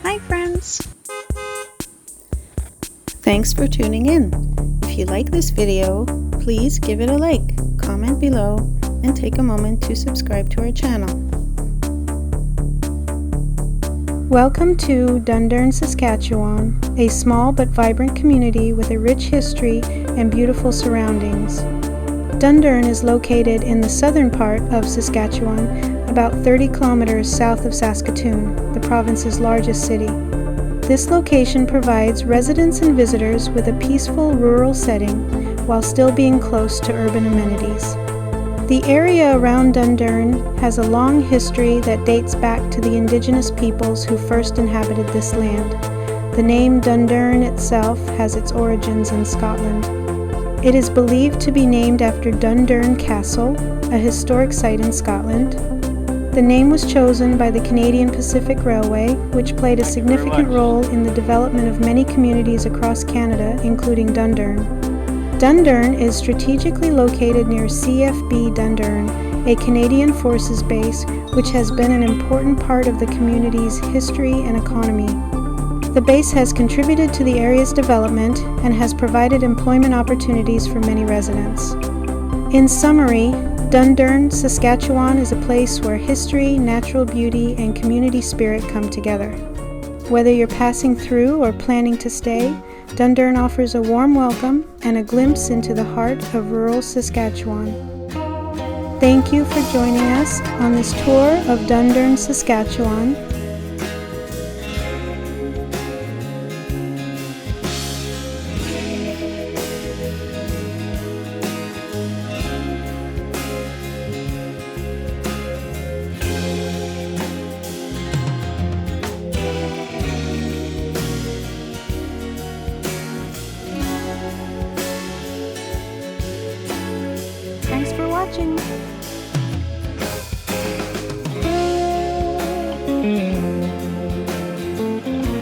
Hi friends! Thanks for tuning in. If you like this video, please give it a like, comment below, and take a moment to subscribe to our channel. Welcome to Dundurn, Saskatchewan, a small but vibrant community with a rich history and beautiful surroundings. Dundurn is located in the southern part of Saskatchewan, about 30 kilometers south of Saskatoon, the province's largest city. This location provides residents and visitors with a peaceful rural setting while still being close to urban amenities. The area around Dundurn has a long history that dates back to the indigenous peoples who first inhabited this land. The name Dundurn itself has its origins in Scotland. It is believed to be named after Dundurn Castle, a historic site in Scotland. The name was chosen by the Canadian Pacific Railway, which played a significant role in the development of many communities across Canada, including Dundurn. Dundurn is strategically located near CFB Dundurn, a Canadian Forces base which has been an important part of the community's history and economy. The base has contributed to the area's development and has provided employment opportunities for many residents. In summary, Dundurn, Saskatchewan is a place where history, natural beauty, and community spirit come together. Whether you're passing through or planning to stay, Dundurn offers a warm welcome and a glimpse into the heart of rural Saskatchewan. Thank you for joining us on this tour of Dundurn, Saskatchewan. Thanks for watching.